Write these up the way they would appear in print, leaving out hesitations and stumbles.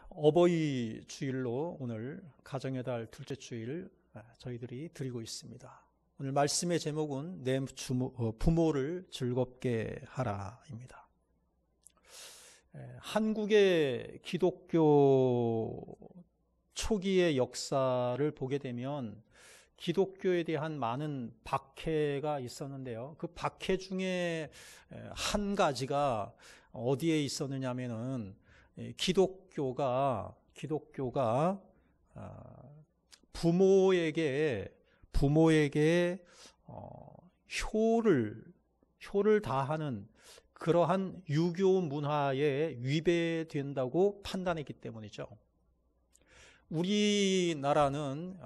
어버이 주일로 오늘 가정의 달 둘째 주일 저희들이 드리고 있습니다. 오늘 말씀의 제목은 내 부모를 즐겁게 하라입니다. 한국의 기독교 초기의 역사를 보게 되면 기독교에 대한 많은 박해가 있었는데요. 그 박해 중에 한 가지가 어디에 있었느냐 하면은 기독교가 부모에게 효를 다하는 그러한 유교 문화에 위배된다고 판단했기 때문이죠. 우리나라는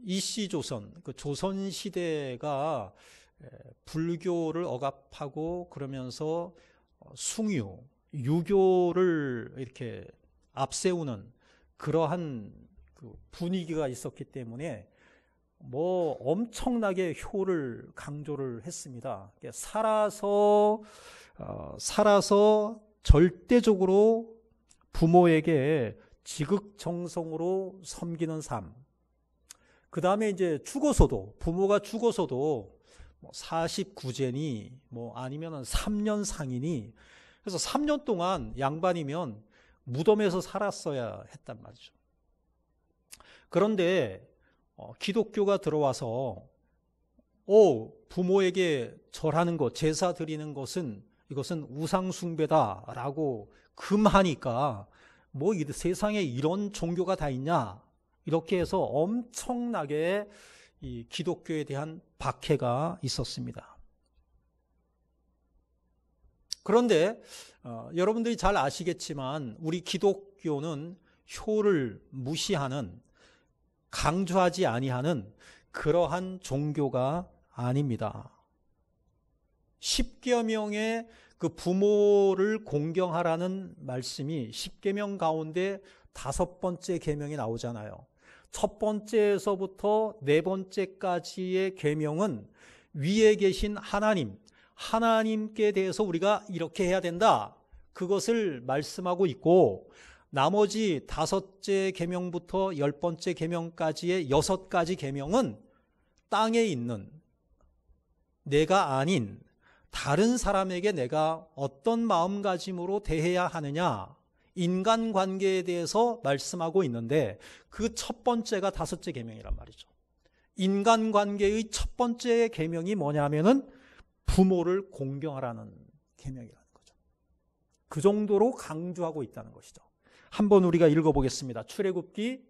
이씨조선, 그 조선시대가 불교를 억압하고 그러면서 숭유, 유교를 이렇게 앞세우는 그러한 그 분위기가 있었기 때문에 엄청나게 효를 강조를 했습니다. 살아서 절대적으로 부모에게 지극정성으로 섬기는 삶. 그 다음에 이제 부모가 죽어서도 49제니 아니면 3년 상이니, 그래서 3년 동안 양반이면 무덤에서 살았어야 했단 말이죠. 그런데 기독교가 들어와서 부모에게 절하는 것, 제사 드리는 것은 이것은 우상숭배다라고 금하니까 이 세상에 이런 종교가 다 있냐, 이렇게 해서 엄청나게 이 기독교에 대한 박해가 있었습니다. 그런데 여러분들이 잘 아시겠지만 우리 기독교는 효를 무시하는, 강조하지 아니하는 그러한 종교가 아닙니다. 10계명의 그 부모를 공경하라는 말씀이 10계명 가운데 5번째 계명이 나오잖아요. 첫 번째에서부터 네 번째까지의 계명은 위에 계신 하나님께 대해서 우리가 이렇게 해야 된다, 그것을 말씀하고 있고, 나머지 5째 계명부터 10번째 계명까지의 6가지 계명은 땅에 있는 내가 아닌 다른 사람에게 내가 어떤 마음가짐으로 대해야 하느냐, 인간관계에 대해서 말씀하고 있는데, 그 첫 번째가 5째 계명이란 말이죠. 인간관계의 첫 번째 계명이 뭐냐면은 부모를 공경하라는 계명이라는 거죠. 그 정도로 강조하고 있다는 것이죠. 한번 우리가 읽어보겠습니다. 출애굽기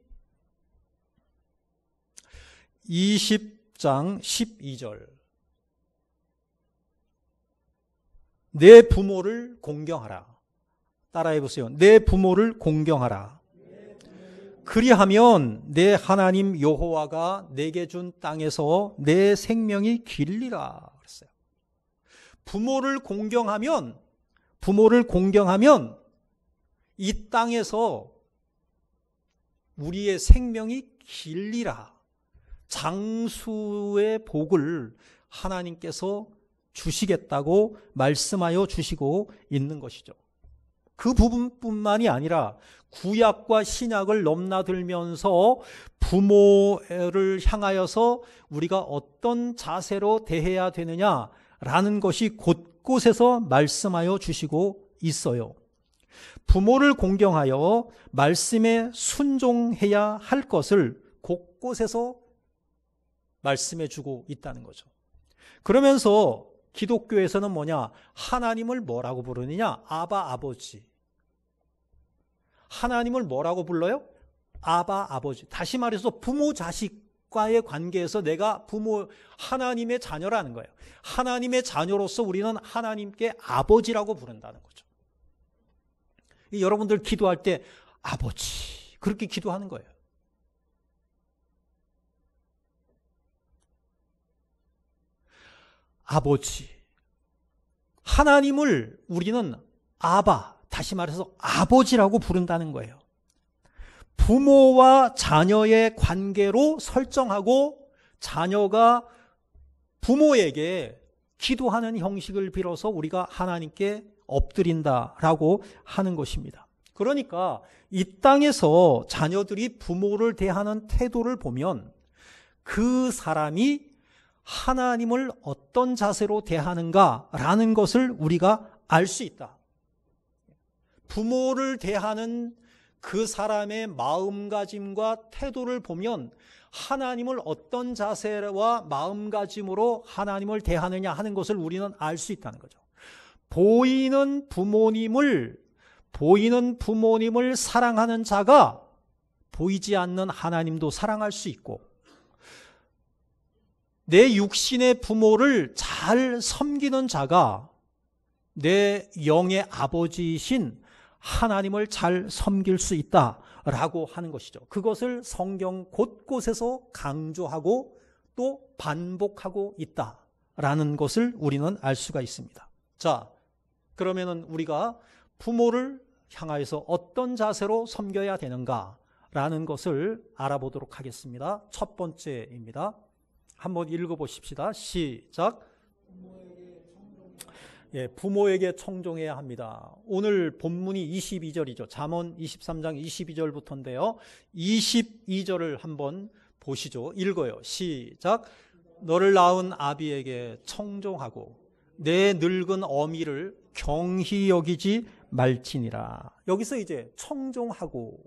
20장 12절. 내 부모를 공경하라. 따라해 보세요. 내 부모를 공경하라. 그리하면 내 하나님 여호와가 내게 준 땅에서 내 생명이 길리라 그랬어요. 부모를 공경하면 이 땅에서 우리의 생명이 길리라. 장수의 복을 하나님께서 주시겠다고 말씀하여 주시고 있는 것이죠. 그 부분뿐만이 아니라 구약과 신약을 넘나들면서 부모를 향하여서 우리가 어떤 자세로 대해야 되느냐라는 것이 곳곳에서 말씀하여 주시고 있어요. 부모를 공경하여 말씀에 순종해야 할 것을 곳곳에서 말씀해 주고 있다는 거죠. 그러면서 기독교에서는 하나님을 뭐라고 부르느냐? 아바, 아버지. 하나님을 뭐라고 불러요? 아바, 아버지. 다시 말해서 부모 자식과의 관계에서 내가 하나님의 자녀라는 거예요. 하나님의 자녀로서 우리는 하나님께 아버지라고 부른다는 거죠. 여러분들 기도할 때 아버지, 그렇게 기도하는 거예요. 아버지. 하나님을 우리는 아바, 다시 말해서 아버지라고 부른다는 거예요. 부모와 자녀의 관계로 설정하고 자녀가 부모에게 기도하는 형식을 빌어서 우리가 하나님께 엎드린다라고 하는 것입니다. 그러니까 이 땅에서 자녀들이 부모를 대하는 태도를 보면 그 사람이 하나님을 어떤 자세로 대하는가라는 것을 우리가 알 수 있다. 부모를 대하는 그 사람의 마음가짐과 태도를 보면 하나님을 어떤 자세와 마음가짐으로 하나님을 대하느냐 하는 것을 우리는 알 수 있다는 거죠. 보이는 부모님을 사랑하는 자가 보이지 않는 하나님도 사랑할 수 있고, 내 육신의 부모를 잘 섬기는 자가 내 영의 아버지이신 하나님을 잘 섬길 수 있다라고 하는 것이죠. 그것을 성경 곳곳에서 강조하고 또 반복하고 있다라는 것을 우리는 알 수가 있습니다. 자, 그러면은 우리가 부모를 향하여서 어떤 자세로 섬겨야 되는가라는 것을 알아보도록 하겠습니다. 첫 번째입니다. 한번 읽어보십시다. 시작. 부모에게 청종해야 합니다. 오늘 본문이 22절이죠. 잠언 23장 22절부터인데요. 22절을 한번 보시죠. 읽어요. 시작. 너를 낳은 아비에게 청종하고 내 늙은 어미를 경히 여기지 말지니라. 여기서 이제 청종하고,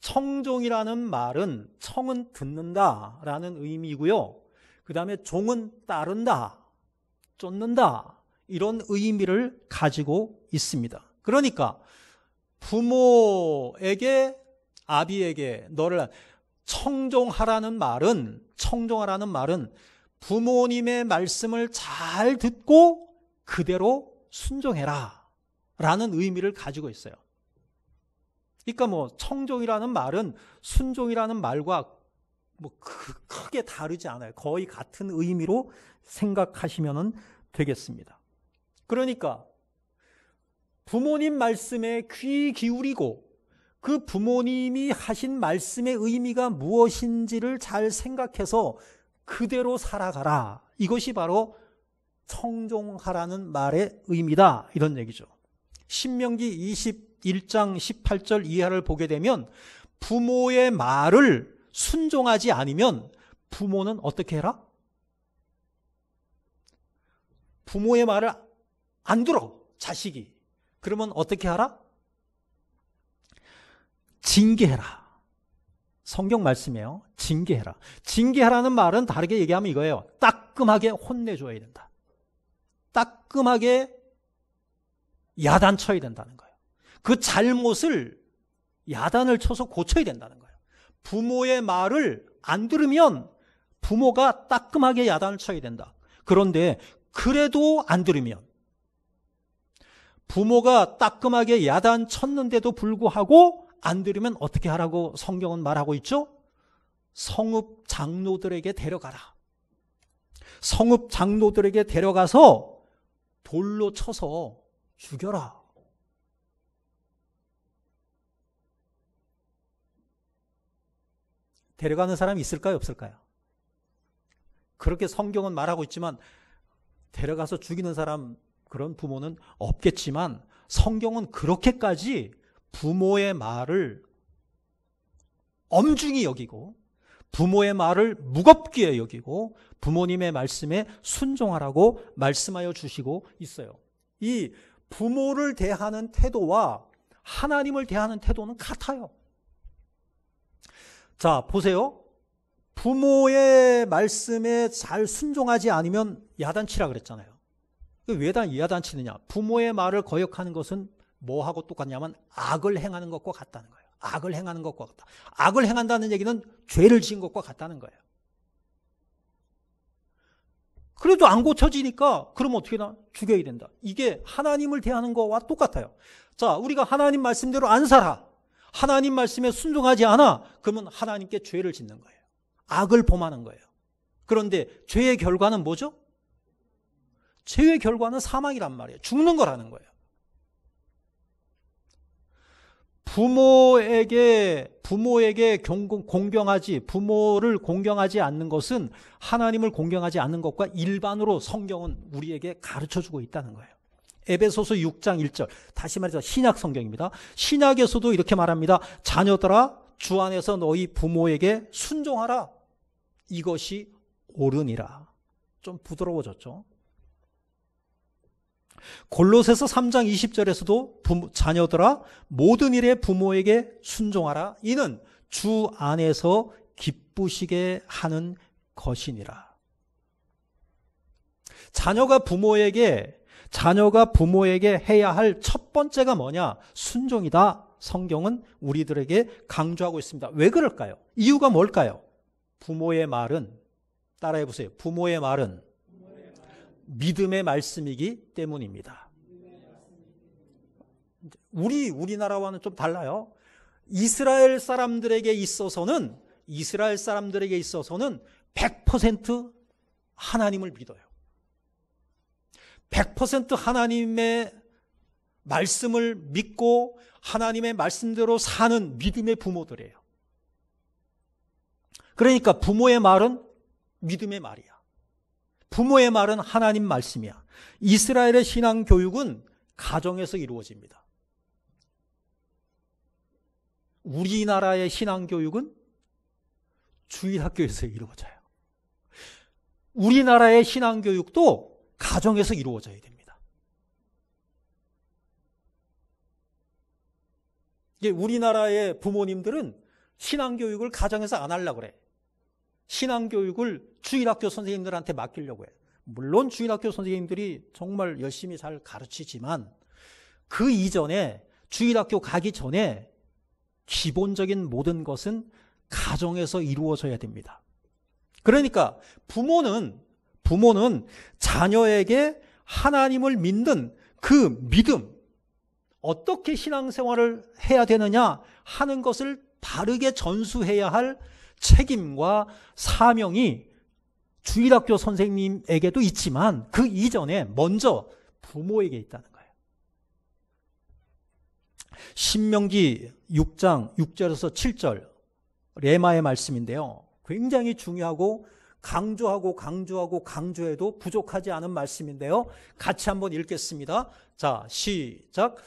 청종이라는 말은 청은 듣는다라는 의미고요. 그 다음에 종은 따른다, 쫓는다, 이런 의미를 가지고 있습니다. 그러니까 부모에게, 아비에게 너를 청종하라는 말은 부모님의 말씀을 잘 듣고 그대로 순종해라 라는 의미를 가지고 있어요. 그러니까 청종이라는 말은 순종이라는 말과 크게 다르지 않아요. 거의 같은 의미로 생각하시면 되겠습니다. 그러니까 부모님 말씀에 귀 기울이고 그 부모님이 하신 말씀의 의미가 무엇인지를 잘 생각해서 그대로 살아가라. 이것이 바로 청종하라는 말의 의미다, 이런 얘기죠. 신명기 21장 18절 이하를 보게 되면 부모의 말을 순종하지 않으면 부모는 어떻게 해라? 부모의 말을 안 들어, 자식이. 그러면 어떻게 하라? 징계해라. 성경 말씀이에요. 징계해라. 징계하라는 말은 다르게 얘기하면 이거예요. 따끔하게 혼내줘야 된다. 따끔하게 야단쳐야 된다는 거예요. 그 잘못을 야단을 쳐서 고쳐야 된다는 거예요. 부모의 말을 안 들으면 부모가 따끔하게 야단을 쳐야 된다. 그런데 그래도 안 들으면, 부모가 따끔하게 야단 쳤는데도 불구하고 안 들으면 어떻게 하라고 성경은 말하고 있죠? 성읍 장로들에게 데려가라. 성읍 장로들에게 데려가서 돌로 쳐서 죽여라. 데려가는 사람이 있을까요, 없을까요? 그렇게 성경은 말하고 있지만 데려가서 죽이는 사람, 그런 부모는 없겠지만 성경은 그렇게까지 부모의 말을 엄중히 여기고 부모의 말을 무겁게 여기고 부모님의 말씀에 순종하라고 말씀하여 주시고 있어요. 이 부모를 대하는 태도와 하나님을 대하는 태도는 같아요. 자, 보세요. 부모의 말씀에 잘 순종하지 않으면 야단치라 그랬잖아요. 왜 야단치느냐? 부모의 말을 거역하는 것은 뭐하고 똑같냐면 악을 행하는 것과 같다는 거예요. 악을 행하는 것과 같다. 악을 행한다는 얘기는 죄를 지은 것과 같다는 거예요. 그래도 안 고쳐지니까 그럼 어떻게 죽여야 된다. 이게 하나님을 대하는 것과 똑같아요. 자, 우리가 하나님 말씀대로 안 살아. 하나님 말씀에 순종하지 않아. 그러면 하나님께 죄를 짓는 거예요. 악을 범하는 거예요. 그런데 죄의 결과는 뭐죠? 죄의 결과는 사망이란 말이에요. 죽는 거라는 거예요. 부모를 공경하지 않는 것은 하나님을 공경하지 않는 것과 일반으로 성경은 우리에게 가르쳐주고 있다는 거예요. 에베소서 6장 1절. 다시 말해서 신약 성경입니다. 신약에서도 이렇게 말합니다. 자녀들아 주 안에서 너희 부모에게 순종하라. 이것이 옳으니라. 좀 부드러워졌죠. 골로새서 3장 20절에서도 자녀들아 모든 일에 부모에게 순종하라. 이는 주 안에서 기쁘시게 하는 것이니라. 자녀가 부모에게 해야 할 첫 번째가 뭐냐? 순종이다. 성경은 우리들에게 강조하고 있습니다. 왜 그럴까요? 이유가 뭘까요? 부모의 말은, 따라해 보세요. 부모의 말은 믿음의 말씀이기 때문입니다. 우리나라와는 좀 달라요. 이스라엘 사람들에게 있어서는 100% 하나님을 믿어요. 100% 하나님의 말씀을 믿고 하나님의 말씀대로 사는 믿음의 부모들이에요. 그러니까 부모의 말은 믿음의 말이야. 부모의 말은 하나님 말씀이야. 이스라엘의 신앙 교육은 가정에서 이루어집니다. 우리나라의 신앙 교육은 주일학교에서 이루어져요. 우리나라의 신앙 교육도 가정에서 이루어져야 됩니다. 이게 우리나라의 부모님들은 신앙 교육을 가정에서 안 하려고 그래. 신앙 교육을 주일학교 선생님들한테 맡기려고 해. 물론 주일학교 선생님들이 정말 열심히 잘 가르치지만 그 이전에 주일학교 가기 전에 기본적인 모든 것은 가정에서 이루어져야 됩니다. 그러니까 부모는 자녀에게 하나님을 믿는 그 믿음, 어떻게 신앙생활을 해야 되느냐 하는 것을 바르게 전수해야 할 책임과 사명이 주일학교 선생님에게도 있지만 그 이전에 먼저 부모에게 있다는 거예요. 신명기 6장 6절에서 7절 레마의 말씀인데요. 굉장히 중요하고 강조해도 부족하지 않은 말씀인데요. 같이 한번 읽겠습니다. 자, 시작.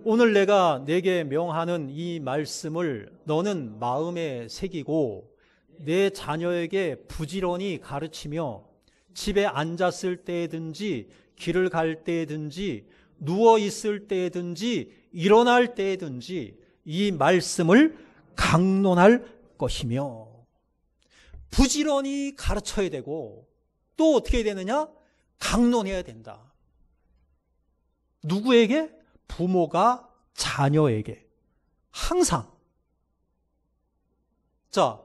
오늘 내가 내게 명하는 이 말씀을 너는 마음에 새기고 내 자녀에게 부지런히 가르치며 집에 앉았을 때든지 길을 갈 때든지 누워 있을 때든지 일어날 때든지 이 말씀을 강론할 것이며, 부지런히 가르쳐야 되고 또 어떻게 해야 되느냐? 강론해야 된다. 누구에게? 부모가 자녀에게. 항상. 자,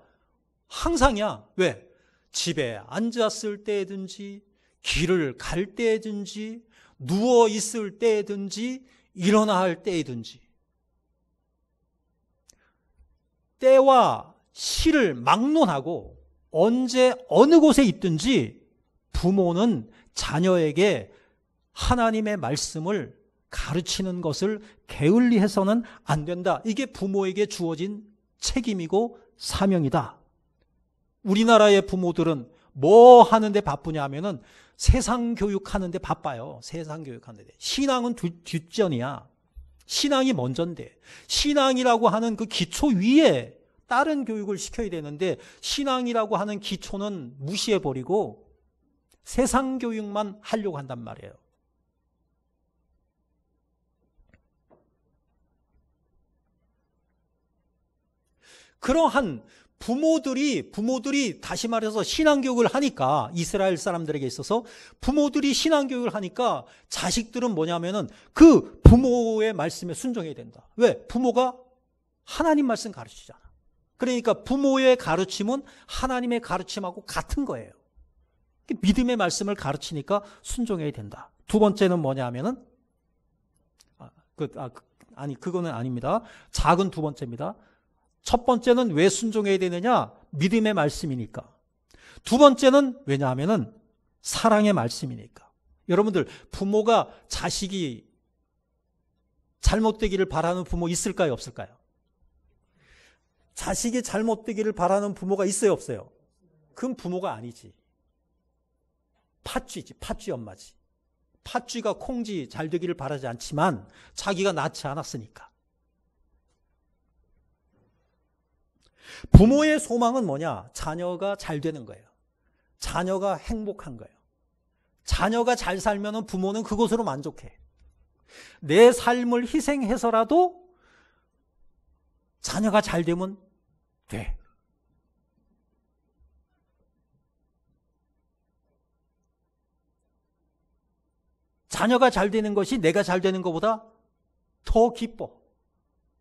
항상이야. 왜? 집에 앉았을 때든지 길을 갈 때든지 누워 있을 때든지 일어나 할 때든지 때와 시를 막론하고 언제 어느 곳에 있든지 부모는 자녀에게 하나님의 말씀을 가르치는 것을 게을리해서는 안 된다. 이게 부모에게 주어진 책임이고 사명이다. 우리나라의 부모들은 뭐 하는데 바쁘냐 하면은 세상 교육하는데 바빠요. 세상 교육하는데. 신앙은 뒷전이야. 신앙이 먼저인데. 신앙이라고 하는 그 기초 위에 다른 교육을 시켜야 되는데 신앙이라고 하는 기초는 무시해버리고 세상 교육만 하려고 한단 말이에요. 그러한 부모들이 다시 말해서 신앙교육을 하니까, 이스라엘 사람들에게 있어서 부모들이 신앙교육을 하니까 자식들은 뭐냐면은 그 부모의 말씀에 순종해야 된다. 왜? 부모가 하나님 말씀 가르치잖아. 그러니까 부모의 가르침은 하나님의 가르침하고 같은 거예요. 믿음의 말씀을 가르치니까 순종해야 된다. 두 번째는 뭐냐 하면은 그거는 아닙니다. 작은 두 번째입니다. 첫 번째는 왜 순종해야 되느냐? 믿음의 말씀이니까. 두 번째는 왜냐하면은 사랑의 말씀이니까. 여러분들, 부모가 자식이 잘못되기를 바라는 부모 있을까요? 없을까요? 자식이 잘못되기를 바라는 부모가 있어요? 없어요? 그건 부모가 아니지. 팥쥐지. 팥쥐 엄마지. 팥쥐가 콩쥐 잘 되기를 바라지 않지만 자기가 낳지 않았으니까. 부모의 소망은 뭐냐? 자녀가 잘 되는 거예요. 자녀가 행복한 거예요. 자녀가 잘 살면 부모는 그것으로 만족해. 내 삶을 희생해서라도 자녀가 잘 되면 돼. 자녀가 잘 되는 것이 내가 잘 되는 것보다 더 기뻐,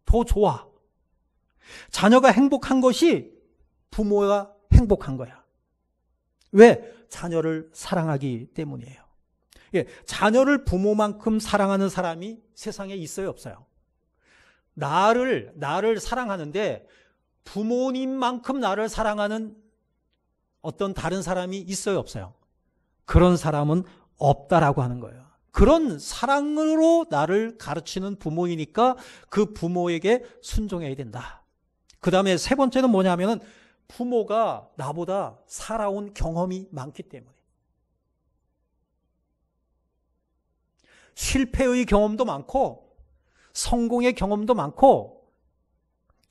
더 좋아. 자녀가 행복한 것이 부모가 행복한 거야. 왜? 자녀를 사랑하기 때문이에요. 예, 자녀를 부모만큼 사랑하는 사람이 세상에 있어요, 없어요? 나를 사랑하는데 부모님만큼 나를 사랑하는 어떤 다른 사람이 있어요, 없어요? 그런 사람은 없다라고 하는 거예요. 그런 사랑으로 나를 가르치는 부모이니까 그 부모에게 순종해야 된다. 그 다음에 세 번째는 뭐냐면은 부모가 나보다 살아온 경험이 많기 때문에. 실패의 경험도 많고 성공의 경험도 많고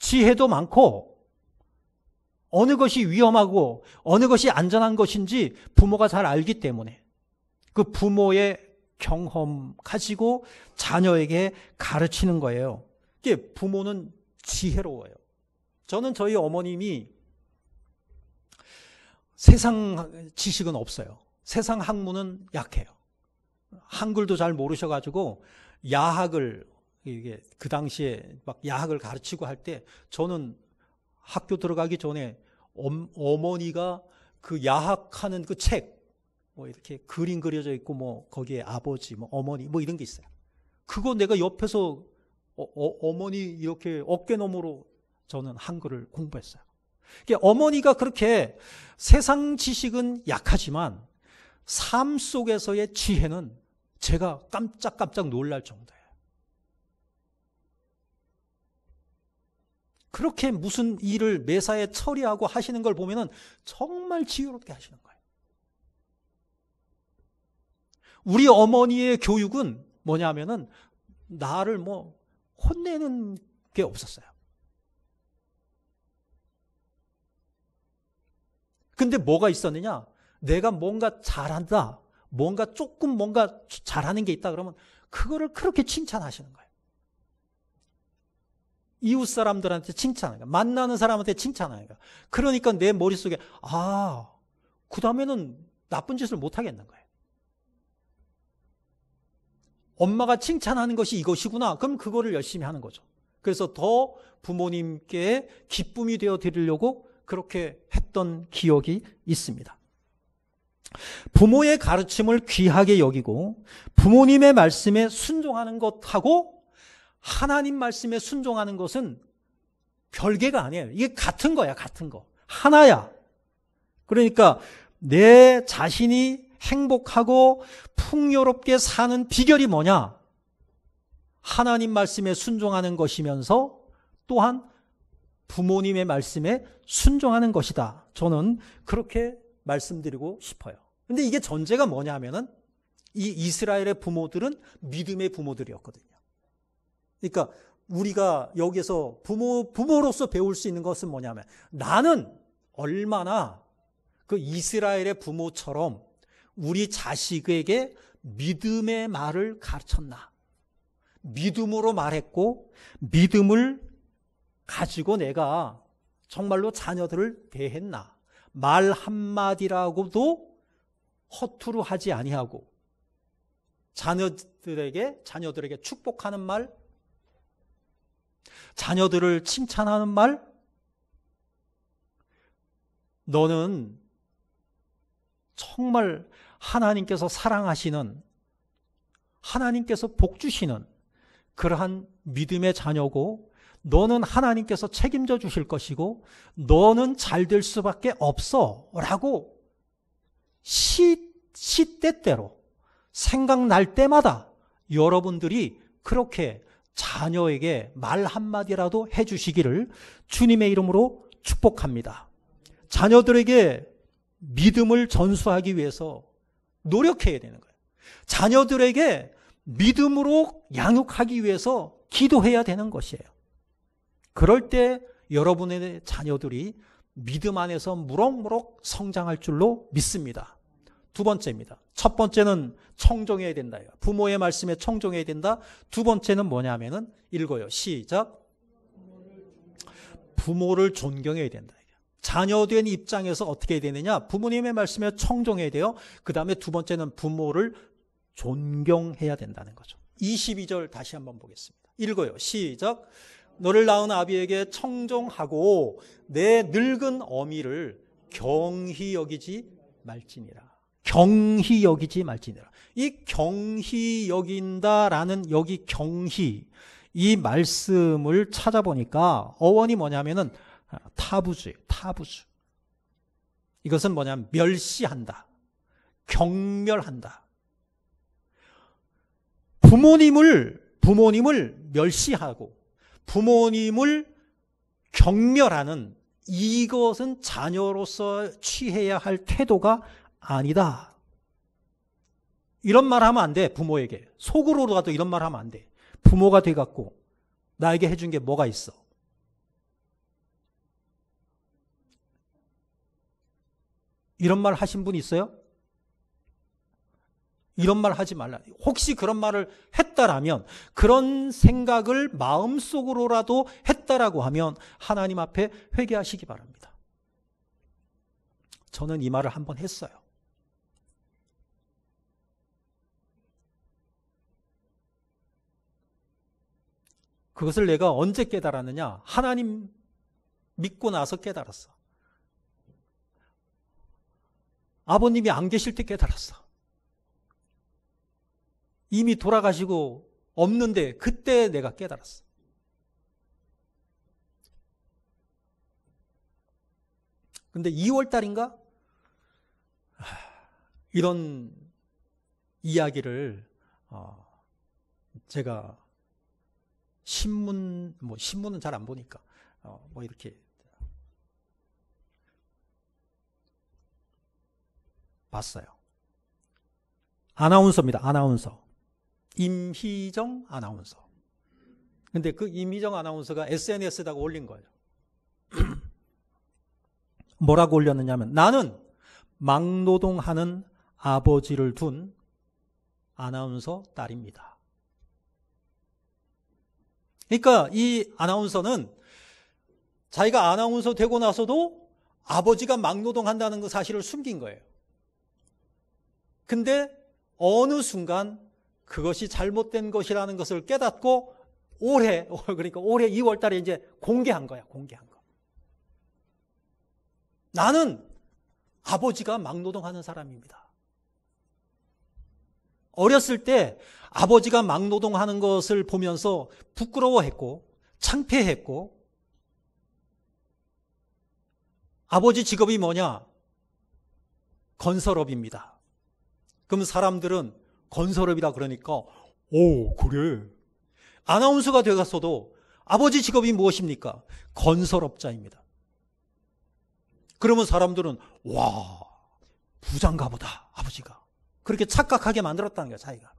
지혜도 많고 어느 것이 위험하고 어느 것이 안전한 것인지 부모가 잘 알기 때문에 그 부모의 경험 가지고 자녀에게 가르치는 거예요. 이게 부모는 지혜로워요. 저는 저희 어머님이 세상 지식은 없어요. 세상 학문은 약해요. 한글도 잘 모르셔가지고 야학을 이게 그 당시에 막 야학을 가르치고 할 때 저는 학교 들어가기 전에 어머니가 그 야학하는 그 책 뭐 이렇게 그림 그려져 있고 뭐 거기에 아버지 뭐 어머니 뭐 이런 게 있어요. 그거 내가 옆에서 어머니 이렇게 어깨너머로 저는 한글을 공부했어요. 어머니가 그렇게 세상 지식은 약하지만 삶 속에서의 지혜는 제가 깜짝깜짝 놀랄 정도예요. 그렇게 무슨 일을 매사에 처리하고 하시는 걸 보면은 정말 지혜롭게 하시는 거예요. 우리 어머니의 교육은 뭐냐면은 나를 뭐 혼내는 게 없었어요. 근데 뭐가 있었느냐? 내가 뭔가 잘한다, 뭔가 잘하는 게 있다 그러면 그거를 그렇게 칭찬하시는 거예요. 이웃 사람들한테 칭찬하니까, 만나는 사람한테 칭찬하니까. 그러니까 내 머릿속에 그 다음에는 나쁜 짓을 못 하겠는 거예요. 엄마가 칭찬하는 것이 이것이구나. 그럼 그거를 열심히 하는 거죠. 그래서 더 부모님께 기쁨이 되어 드리려고 그렇게 했던 기억이 있습니다. 부모의 가르침을 귀하게 여기고 부모님의 말씀에 순종하는 것하고 하나님 말씀에 순종하는 것은 별개가 아니에요. 이게 같은 거야, 같은 거. 하나야. 그러니까 내 자신이 행복하고 풍요롭게 사는 비결이 뭐냐? 하나님 말씀에 순종하는 것이면서 또한 부모님의 말씀에 순종하는 것이다. 저는 그렇게 말씀드리고 싶어요. 근데 이게 전제가 뭐냐면은 이 이스라엘의 부모들은 믿음의 부모들이었거든요. 그러니까 우리가 여기서 부모로서 배울 수 있는 것은 뭐냐면 나는 얼마나 그 이스라엘의 부모처럼 우리 자식에게 믿음의 말을 가르쳤나. 믿음으로 말했고 믿음을 가지고 내가 정말로 자녀들을 대했나. 말 한마디라고도 허투루 하지 아니하고 자녀들에게 축복하는 말, 자녀들을 칭찬하는 말, 너는 정말 하나님께서 사랑하시는, 하나님께서 복 주시는 그러한 믿음의 자녀고 너는 하나님께서 책임져 주실 것이고 너는 잘 될 수밖에 없어 라고 시때때로 생각날 때마다 여러분들이 그렇게 자녀에게 말 한마디라도 해주시기를 주님의 이름으로 축복합니다. 자녀들에게 믿음을 전수하기 위해서 노력해야 되는 거예요. 자녀들에게 믿음으로 양육하기 위해서 기도해야 되는 것이에요. 그럴 때 여러분의 자녀들이 믿음 안에서 무럭무럭 성장할 줄로 믿습니다. 두 번째입니다. 첫 번째는 청종해야 된다. 부모의 말씀에 청종해야 된다. 두 번째는 뭐냐면은 읽어요. 시작. 부모를 존경해야 된다. 자녀된 입장에서 어떻게 해야 되느냐? 부모님의 말씀에 청종해야 돼요. 그 다음에 두 번째는 부모를 존경해야 된다는 거죠. 22절 다시 한번 보겠습니다. 읽어요. 시작. 너를 낳은 아비에게 청종하고 내 늙은 어미를 경히 여기지 말지니라. 경히 여기지 말지니라. 이 경히 여긴다라는 여기 경히 이 말씀을 찾아보니까 어원이 뭐냐면은 타부주예요. 타부주. 이것은 뭐냐면 멸시한다. 경멸한다. 부모님을 멸시하고 부모님을 경멸하는 이것은 자녀로서 취해야 할 태도가 아니다. 이런 말 하면 안 돼. 부모에게. 속으로라도 이런 말 하면 안 돼. 부모가 돼갖고 나에게 해준 게 뭐가 있어? 이런 말 하신 분 있어요? 이런 말 하지 말라. 혹시 그런 말을 했다라면, 그런 생각을 마음속으로라도 했다라고 하면 하나님 앞에 회개하시기 바랍니다. 저는 이 말을 한번 했어요. 그것을 내가 언제 깨달았느냐? 하나님 믿고 나서 깨달았어. 아버님이 안 계실 때 깨달았어. 이미 돌아가시고 없는데 그때 내가 깨달았어. 근데 2월 달인가? 이런 이야기를 제가 신문은 잘 안 보니까 이렇게 봤어요. 아나운서입니다. 아나운서. 임희정 아나운서. 근데 그 임희정 아나운서가 SNS에다가 올린 거예요. 뭐라고 올렸느냐면, 나는 막노동하는 아버지를 둔 아나운서 딸입니다. 그러니까 이 아나운서는 자기가 아나운서 되고 나서도 아버지가 막노동한다는 그 사실을 숨긴 거예요. 근데 어느 순간 그것이 잘못된 것이라는 것을 깨닫고 올해 2월 달에 이제 공개한 거야. 공개한 거. 나는 아버지가 막노동하는 사람입니다. 어렸을 때 아버지가 막노동하는 것을 보면서 부끄러워했고 창피했고, 아버지 직업이 뭐냐? 건설업입니다. 그럼 사람들은 건설업이라 그러니까 오 그래. 아나운서가 되었어도 아버지 직업이 무엇입니까? 건설업자입니다. 그러면 사람들은 와 부자인가 보다 아버지가. 그렇게 착각하게 만들었다는 거야 자기가.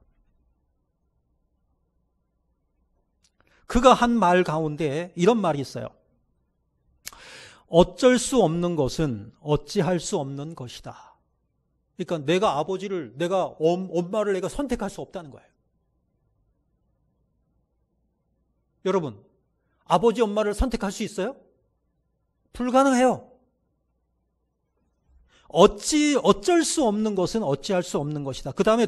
그가 한 말 가운데 이런 말이 있어요. 어쩔 수 없는 것은 어찌할 수 없는 것이다. 그러니까 내가 아버지를, 내가 엄마를 내가 선택할 수 없다는 거예요. 여러분, 아버지 엄마를 선택할 수 있어요? 불가능해요. 어쩔 수 없는 것은 어찌할 수 없는 것이다. 그 다음에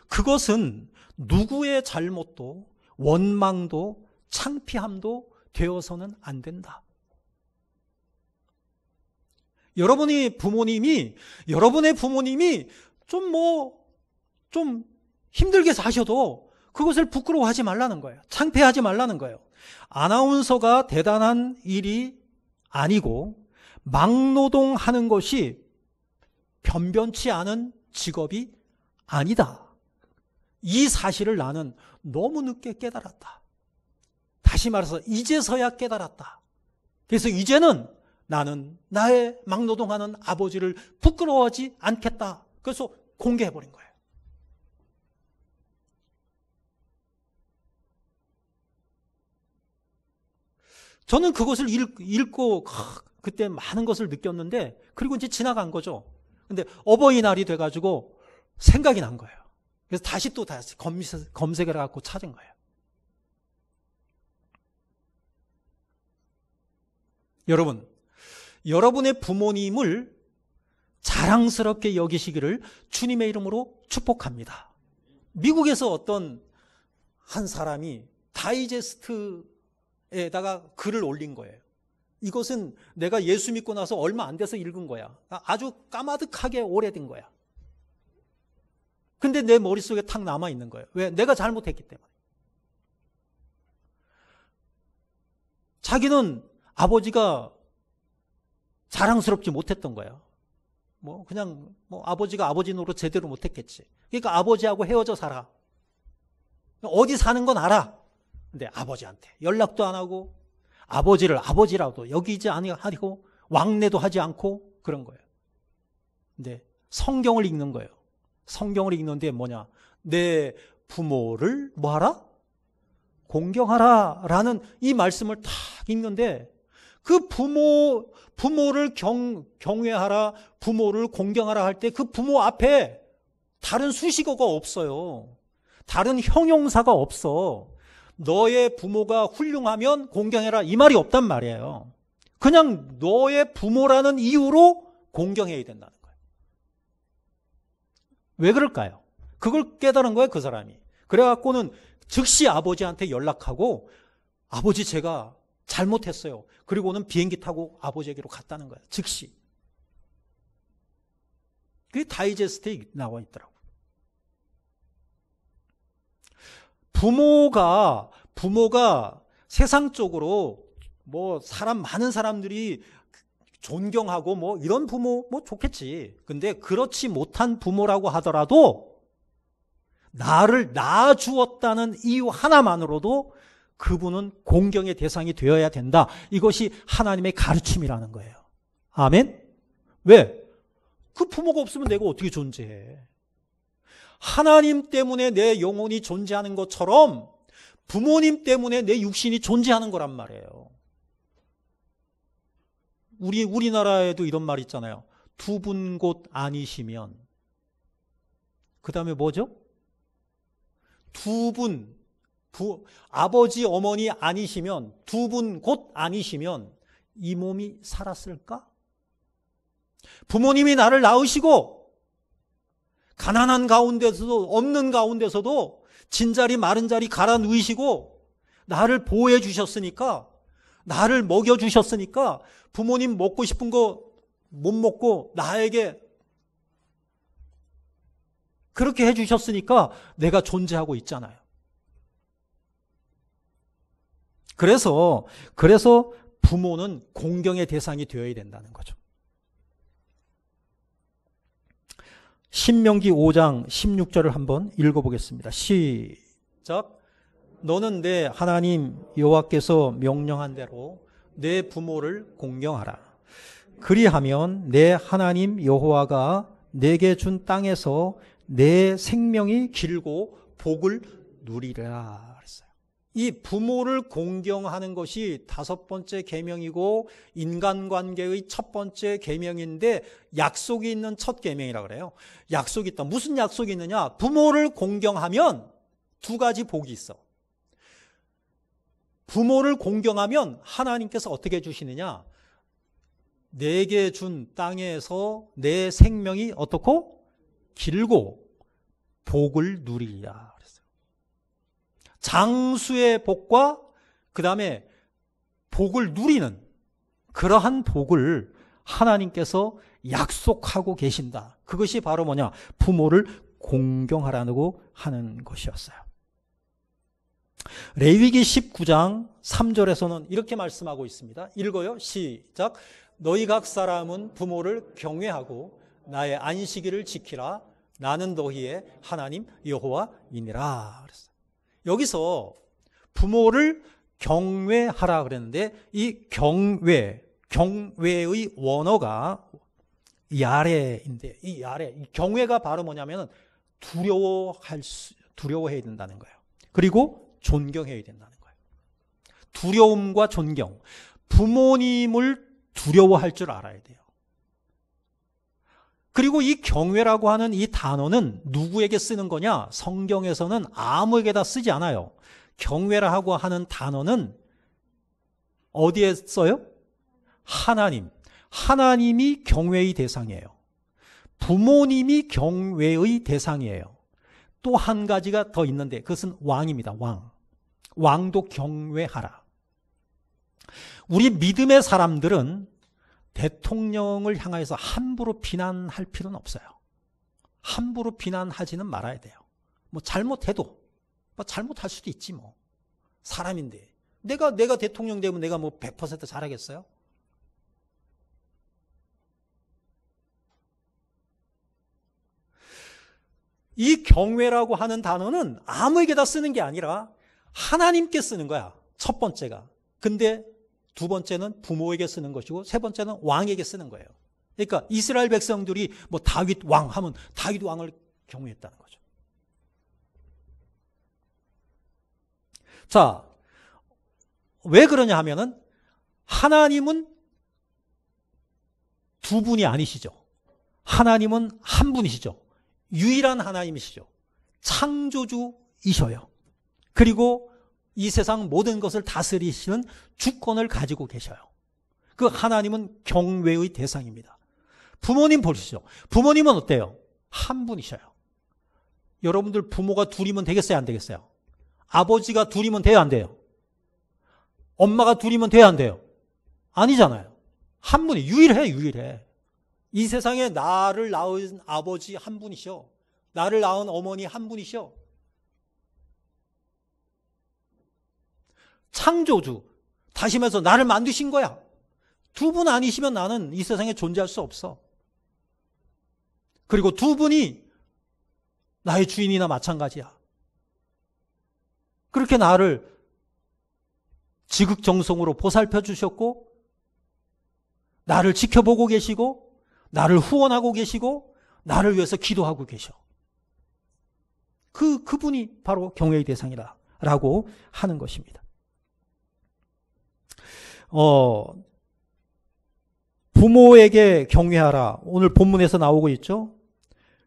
그것은 누구의 잘못도 원망도 창피함도 되어서는 안 된다. 여러분의 부모님이 좀 힘들게 사셔도 그것을 부끄러워하지 말라는 거예요. 창피하지 말라는 거예요. 아나운서가 대단한 일이 아니고 막노동하는 것이 변변치 않은 직업이 아니다. 이 사실을 나는 너무 늦게 깨달았다. 다시 말해서 이제서야 깨달았다. 그래서 이제는 나는 나의 막노동하는 아버지를 부끄러워하지 않겠다. 그래서 공개해버린 거예요. 저는 그것을 읽고 그때 많은 것을 느꼈는데, 그리고 이제 지나간 거죠. 근데 어버이날이 돼가지고 생각이 난 거예요. 그래서 다시 검색을 해갖고 찾은 거예요. 여러분, 여러분의 부모님을 자랑스럽게 여기시기를 주님의 이름으로 축복합니다. 미국에서 어떤 한 사람이 다이제스트에다가 글을 올린 거예요. 이것은 내가 예수 믿고 나서 얼마 안 돼서 읽은 거야. 아주 까마득하게 오래된 거야. 근데 내 머릿속에 탁 남아있는 거예요. 왜? 내가 잘못했기 때문에. 자기는 아버지가 자랑스럽지 못했던 거야. 그냥 아버지가 아버지 노릇 제대로 못했겠지. 그러니까 아버지하고 헤어져 살아. 어디 사는 건 알아. 근데 아버지한테 연락도 안 하고, 아버지를 아버지라도 여기지 아니하고, 왕래도 하지 않고 그런 거예요. 근데 성경을 읽는 거예요. 성경을 읽는데 뭐냐? 내 부모를 뭐하라? 공경하라 라는 이 말씀을 딱 읽는데, 그 부모를 경외하라, 부모를 공경하라 할 때 그 부모 앞에 다른 수식어가 없어요. 다른 형용사가 없어. 너의 부모가 훌륭하면 공경해라, 이 말이 없단 말이에요. 그냥 너의 부모라는 이유로 공경해야 된다는 거예요. 왜 그럴까요? 그걸 깨달은 거예요, 그 사람이. 그래갖고는 즉시 아버지한테 연락하고, 아버지 제가 잘못했어요. 그리고는 비행기 타고 아버지에게로 갔다는 거예요. 즉시. 그게 다이제스트에 나와 있더라고요. 부모가 세상적으로 많은 사람들이 존경하고 이런 부모 좋겠지. 근데 그렇지 못한 부모라고 하더라도 나를 낳아주었다는 이유 하나만으로도 그분은 공경의 대상이 되어야 된다. 이것이 하나님의 가르침이라는 거예요. 아멘? 왜? 그 부모가 없으면 내가 어떻게 존재해? 하나님 때문에 내 영혼이 존재하는 것처럼 부모님 때문에 내 육신이 존재하는 거란 말이에요. 우리나라에도 이런 말 있잖아요. 두 분 곧 아니시면, 그 다음에 뭐죠? 아버지 어머니 아니시면, 두 분 곧 아니시면 이 몸이 살았을까? 부모님이 나를 낳으시고 가난한 가운데서도, 없는 가운데서도 진자리 마른 자리 갈아 누이시고 나를 보호해 주셨으니까, 나를 먹여 주셨으니까, 부모님 먹고 싶은 거 못 먹고 나에게 그렇게 해 주셨으니까 내가 존재하고 있잖아요. 그래서 부모는 공경의 대상이 되어야 된다는 거죠. 신명기 5장 16절을 한번 읽어보겠습니다. 시작. 너는 내 하나님 여호와께서 명령한 대로 내 부모를 공경하라. 그리하면 내 하나님 여호와가 내게 준 땅에서 내 생명이 길고 복을 누리라 그랬어요. 이 부모를 공경하는 것이 5번째 계명이고 인간관계의 첫 번째 계명인데, 약속이 있는 첫 계명이라고 그래요. 약속이 있다. 무슨 약속이 있느냐? 부모를 공경하면 2가지 복이 있어. 부모를 공경하면 하나님께서 어떻게 해주시느냐? 내게 준 땅에서 내 생명이 어떻고? 길고 복을 누리리라 그랬어요. 장수의 복과 그 다음에 복을 누리는 그러한 복을 하나님께서 약속하고 계신다. 그것이 바로 뭐냐? 부모를 공경하라고 하는 것이었어요. 레위기 19장 3절에서는 이렇게 말씀하고 있습니다. 읽어요. 시작. 너희 각 사람은 부모를 경외하고 나의 안식일을 지키라. 나는 너희의 하나님 여호와이니라 그랬어요. 여기서 부모를 경외하라 그랬는데, 이 경외의 원어가 야레인데, 이 경외가 바로 뭐냐면 두려워해야 된다는 거예요. 그리고 존경해야 된다는 거예요. 두려움과 존경. 부모님을 두려워할 줄 알아야 돼요. 그리고 이 경외라고 하는 이 단어는 누구에게 쓰는 거냐? 성경에서는 아무에게다 쓰지 않아요. 경외라고 하는 단어는 어디에 써요? 하나님. 하나님이 경외의 대상이에요. 부모님이 경외의 대상이에요. 또 한 가지가 더 있는데 그것은 왕입니다. 왕. 왕도 경외하라. 우리 믿음의 사람들은 대통령을 향해서 함부로 비난할 필요는 없어요. 함부로 비난하지는 말아야 돼요. 뭐 잘못해도 뭐 잘못할 수도 있지 뭐. 사람인데. 내가 대통령 되면 내가 뭐 100% 잘하겠어요? 이 경외라고 하는 단어는 아무에게다 쓰는 게 아니라 하나님께 쓰는 거야. 첫 번째가. 근데 두 번째는 부모에게 쓰는 것이고 세 번째는 왕에게 쓰는 거예요. 그러니까 이스라엘 백성들이 뭐 다윗 왕 하면 다윗 왕을 경외했다는 거죠. 자, 왜 그러냐 하면은 하나님은 두 분이 아니시죠. 하나님은 한 분이시죠. 유일한 하나님이시죠. 창조주이셔요. 그리고 이 세상 모든 것을 다스리시는 주권을 가지고 계셔요. 그 하나님은 경외의 대상입니다. 부모님 보시죠. 부모님은 어때요? 한 분이셔요. 여러분들 부모가 둘이면 되겠어요? 안 되겠어요? 아버지가 둘이면 돼요? 안 돼요? 엄마가 둘이면 돼요? 안 돼요? 아니잖아요. 한 분이 유일해. 이 세상에 나를 낳은 아버지 한 분이셔. 나를 낳은 어머니 한 분이셔. 창조주. 다시 말해서 나를 만드신 거야. 두 분 아니시면 나는 이 세상에 존재할 수 없어. 그리고 두 분이 나의 주인이나 마찬가지야. 그렇게 나를 지극정성으로 보살펴 주셨고 나를 지켜보고 계시고 나를 후원하고 계시고 나를 위해서 기도하고 계셔. 그분이 바로 경외의 대상이라고 하는 것입니다. 부모에게 경외하라. 오늘 본문에서 나오고 있죠.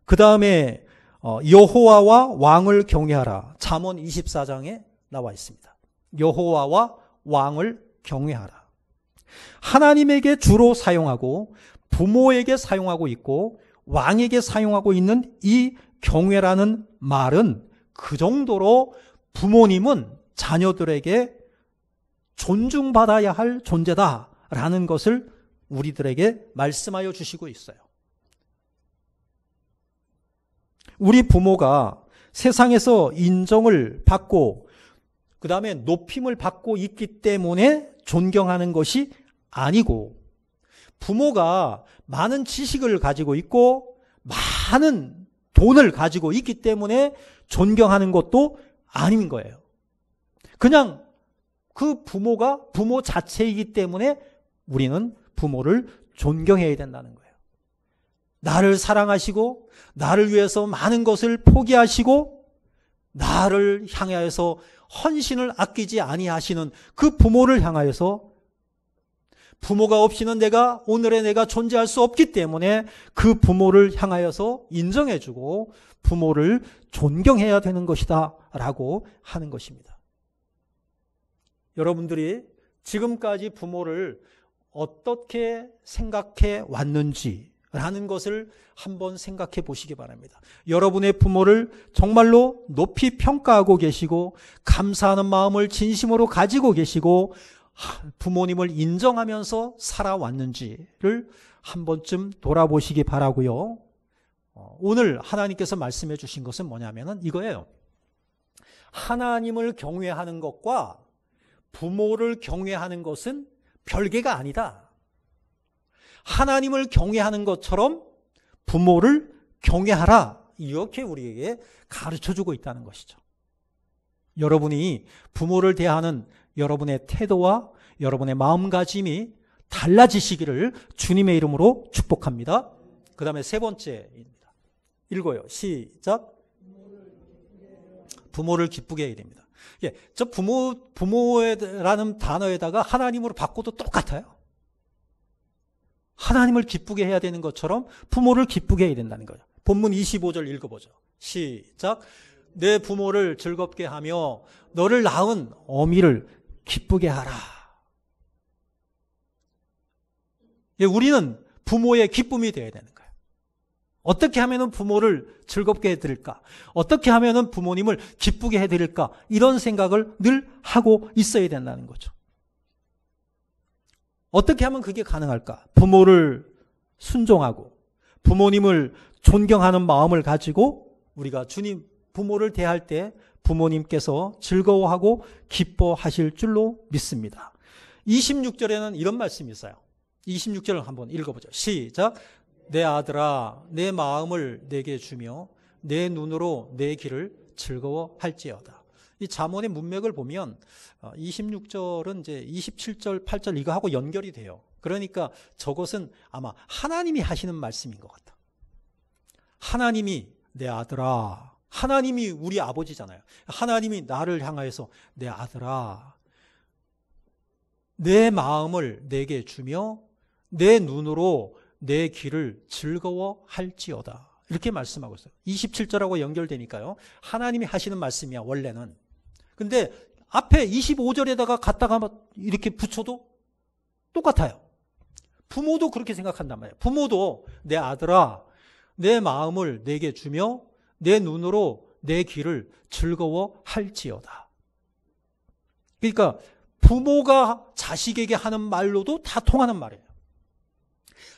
그 다음에 여호와와 왕을 경외하라. 잠언 24장에 나와 있습니다. 여호와와 왕을 경외하라. 하나님에게 주로 사용하고 부모에게 사용하고 있고 왕에게 사용하고 있는 이 경외라는 말은 그 정도로 부모님은 자녀들에게 존중받아야 할 존재다라는 것을 우리들에게 말씀하여 주시고 있어요. 우리 부모가 세상에서 인정을 받고 그 다음에 높임을 받고 있기 때문에 존경하는 것이 아니고 부모가 많은 지식을 가지고 있고 많은 돈을 가지고 있기 때문에 존경하는 것도 아닌 거예요. 그냥 그 부모가 부모 자체이기 때문에 우리는 부모를 존경해야 된다는 거예요. 나를 사랑하시고 나를 위해서 많은 것을 포기하시고 나를 향하여서 헌신을 아끼지 아니하시는 그 부모를 향하여서 부모가 없이는 오늘의 내가 존재할 수 없기 때문에 그 부모를 향하여서 인정해주고 부모를 존경해야 되는 것이다 라고 하는 것입니다. 여러분들이 지금까지 부모를 어떻게 생각해 왔는지라는 것을 한번 생각해 보시기 바랍니다. 여러분의 부모를 정말로 높이 평가하고 계시고 감사하는 마음을 진심으로 가지고 계시고 부모님을 인정하면서 살아왔는지를 한 번쯤 돌아보시기 바라고요. 오늘 하나님께서 말씀해 주신 것은 뭐냐면은 이거예요. 하나님을 경외하는 것과 부모를 경외하는 것은 별개가 아니다. 하나님을 경외하는 것처럼 부모를 경외하라. 이렇게 우리에게 가르쳐주고 있다는 것이죠. 여러분이 부모를 대하는 여러분의 태도와 여러분의 마음가짐이 달라지시기를 주님의 이름으로 축복합니다. 그 다음에 세 번째입니다. 읽어요. 시작. 부모를 기쁘게 해야 됩니다. 예, 저 부모라는 단어에다가 하나님으로 바꿔도 똑같아요. 하나님을 기쁘게 해야 되는 것처럼 부모를 기쁘게 해야 된다는 거예요. 본문 25절 읽어보죠. 시작. 내 부모를 즐겁게 하며 너를 낳은 어미를 기쁘게 하라. 예, 우리는 부모의 기쁨이 되어야 되는 거예요. 어떻게 하면 부모를 즐겁게 해드릴까? 어떻게 하면 부모님을 기쁘게 해드릴까? 이런 생각을 늘 하고 있어야 된다는 거죠. 어떻게 하면 그게 가능할까? 부모를 순종하고 부모님을 존경하는 마음을 가지고 우리가 주님 부모를 대할 때 부모님께서 즐거워하고 기뻐하실 줄로 믿습니다. 26절에는 이런 말씀이 있어요. 26절을 한번 읽어보죠. 시작. 내 아들아 내 마음을 내게 주며 내 눈으로 내 길을 즐거워할지어다. 이 잠언의 문맥을 보면 26절은 이제 27절, 8절 이거하고 연결이 돼요. 그러니까 저것은 아마 하나님이 하시는 말씀인 것 같아. 하나님이 내 아들아, 하나님이 우리 아버지잖아요. 하나님이 나를 향하여서 내 아들아, 내 마음을 내게 주며 내 눈으로 내 길을 즐거워할지어다. 이렇게 말씀하고 있어요. 27절하고 연결되니까요. 하나님이 하시는 말씀이야, 원래는. 근데 앞에 25절에다가 갖다가 이렇게 붙여도 똑같아요. 부모도 그렇게 생각한단 말이에요. 부모도 내 아들아, 내 마음을 내게 주며 내 눈으로 내 길을 즐거워할지어다. 그러니까 부모가 자식에게 하는 말로도 다 통하는 말이에요.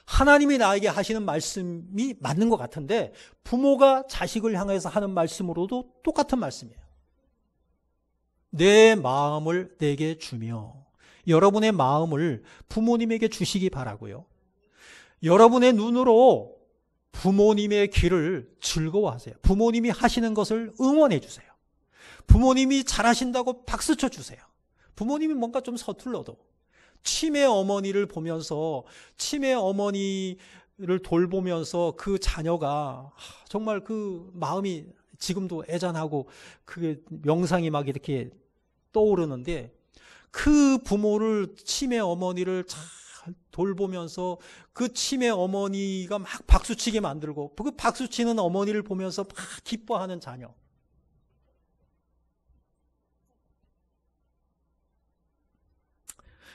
하나님이 나에게 하시는 말씀이 맞는 것 같은데 부모가 자식을 향해서 하는 말씀으로도 똑같은 말씀이에요. 내 마음을 내게 주며, 여러분의 마음을 부모님에게 주시기 바라고요. 여러분의 눈으로 부모님의 길을 즐거워하세요. 부모님이 하시는 것을 응원해 주세요. 부모님이 잘하신다고 박수 쳐 주세요. 부모님이 뭔가 좀 서툴러도 치매 어머니를 보면서, 치매 어머니를 돌보면서 그 자녀가 정말 그 마음이 지금도 애잔하고 그게 명상이 막 이렇게 떠오르는데, 그 부모를, 치매 어머니를 잘 돌보면서 그 치매 어머니가 막 박수치게 만들고 그 박수치는 어머니를 보면서 막 기뻐하는 자녀.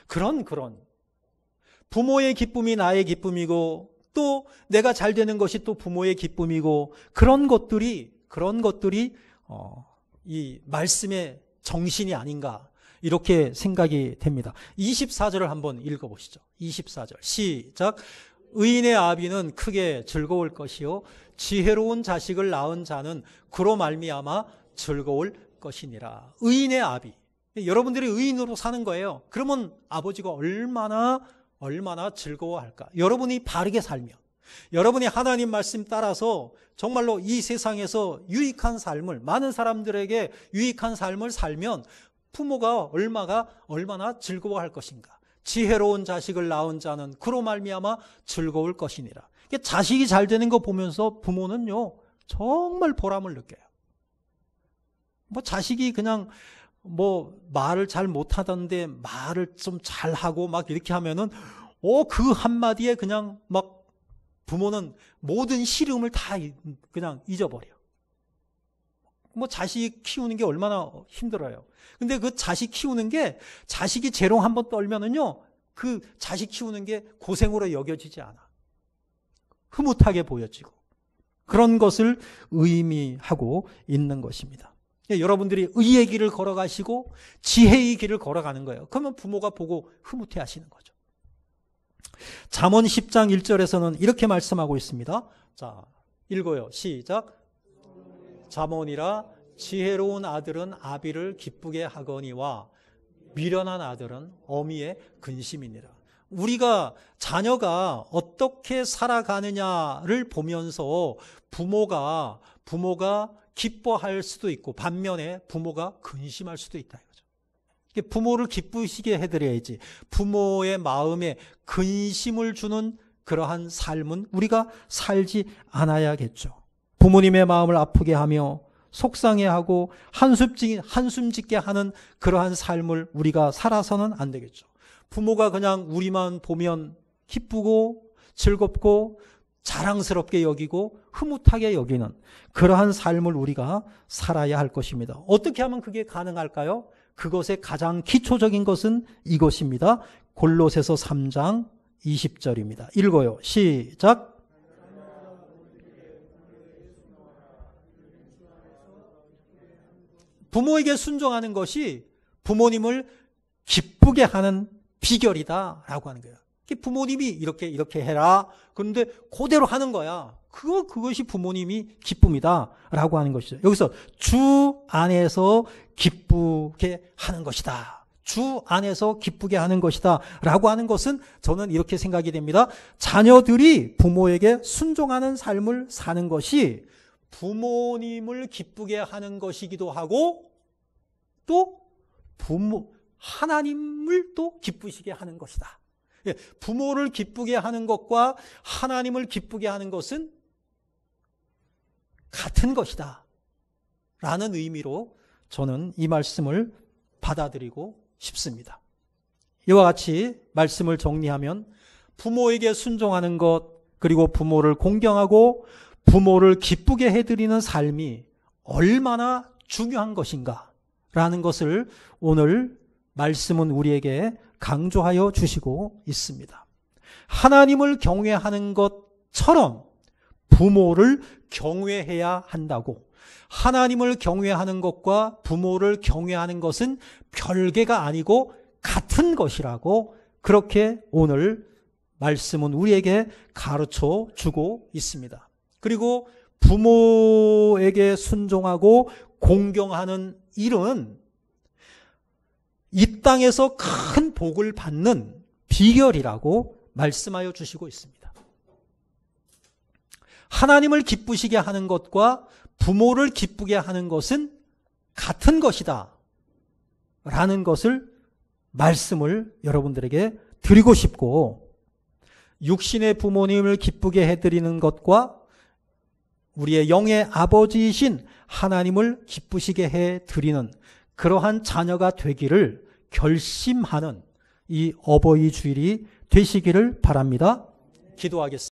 그런 부모의 기쁨이 나의 기쁨이고 또 내가 잘 되는 것이 또 부모의 기쁨이고 그런 것들이 이 말씀의 정신이 아닌가 이렇게 생각이 됩니다. 24절을 한번 읽어보시죠. 24절 시작. 의인의 아비는 크게 즐거울 것이요 지혜로운 자식을 낳은 자는 그로 말미암아 즐거울 것이니라. 의인의 아비, 여러분들이 의인으로 사는 거예요. 그러면 아버지가 얼마나 즐거워할까. 여러분이 바르게 살면, 여러분이 하나님 말씀 따라서 정말로 이 세상에서 유익한 삶을, 많은 사람들에게 유익한 삶을 살면 부모가 얼마나 즐거워할 것인가. 지혜로운 자식을 낳은 자는 그로 말미암아 즐거울 것이니라. 자식이 잘 되는 거 보면서 부모는요 정말 보람을 느껴요. 자식이 그냥 말을 잘 못하던데 말을 좀 잘하고 막 이렇게 하면은 그 한마디에 그냥 막 부모는 모든 시름을 다 그냥 잊어버려. 자식 키우는 게 얼마나 힘들어요. 근데 그 자식 키우는 게, 자식이 재롱 한번 떨면은요 그 자식 키우는 게 고생으로 여겨지지 않아. 흐뭇하게 보여지고 그런 것을 의미하고 있는 것입니다. 여러분들이 의의 길을 걸어가시고 지혜의 길을 걸어가는 거예요. 그러면 부모가 보고 흐뭇해 하시는 거죠. 잠언 10장 1절에서는 이렇게 말씀하고 있습니다. 자, 읽어요. 시작. 잠언이라 지혜로운 아들은 아비를 기쁘게 하거니와 미련한 아들은 어미의 근심이니라. 우리가 자녀가 어떻게 살아가느냐를 보면서 부모가 기뻐할 수도 있고 반면에 부모가 근심할 수도 있다 이거죠. 부모를 기쁘시게 해드려야지 부모의 마음에 근심을 주는 그러한 삶은 우리가 살지 않아야겠죠. 부모님의 마음을 아프게 하며 속상해하고 한숨 짓게 하는 그러한 삶을 우리가 살아서는 안 되겠죠. 부모가 그냥 우리만 보면 기쁘고 즐겁고 자랑스럽게 여기고 흐뭇하게 여기는 그러한 삶을 우리가 살아야 할 것입니다. 어떻게 하면 그게 가능할까요? 그것의 가장 기초적인 것은 이것입니다. 골로새서 3장 20절입니다. 읽어요. 시작. 부모에게 순종하는 것이 부모님을 기쁘게 하는 비결이다라고 하는 거예요. 부모님이 이렇게 해라. 그런데 그대로 하는 거야. 그것이 부모님이 기쁨이다라고 하는 것이죠. 여기서 주 안에서 기쁘게 하는 것이다. 주 안에서 기쁘게 하는 것이다 라고 하는 것은 저는 이렇게 생각이 됩니다. 자녀들이 부모에게 순종하는 삶을 사는 것이 부모님을 기쁘게 하는 것이기도 하고 또 하나님을 또 기쁘시게 하는 것이다. 부모를 기쁘게 하는 것과 하나님을 기쁘게 하는 것은 같은 것이다 라는 의미로 저는 이 말씀을 받아들이고 싶습니다. 이와 같이 말씀을 정리하면 부모에게 순종하는 것, 그리고 부모를 공경하고 부모를 기쁘게 해드리는 삶이 얼마나 중요한 것인가 라는 것을 오늘 말씀은 우리에게 강조하여 주시고 있습니다. 하나님을 경외하는 것처럼 부모를 경외해야 한다고, 하나님을 경외하는 것과 부모를 경외하는 것은 별개가 아니고 같은 것이라고 그렇게 오늘 말씀은 우리에게 가르쳐 주고 있습니다. 그리고 부모에게 순종하고 공경하는 일은 이 땅에서 큰 복을 받는 비결이라고 말씀하여 주시고 있습니다. 하나님을 기쁘시게 하는 것과 부모를 기쁘게 하는 것은 같은 것이다 라는 것을 말씀을 여러분들에게 드리고 싶고, 육신의 부모님을 기쁘게 해드리는 것과 우리의 영의 아버지이신 하나님을 기쁘시게 해드리는 그러한 자녀가 되기를 결심하는 이 어버이 주일이 되시기를 바랍니다. 기도하겠습니다.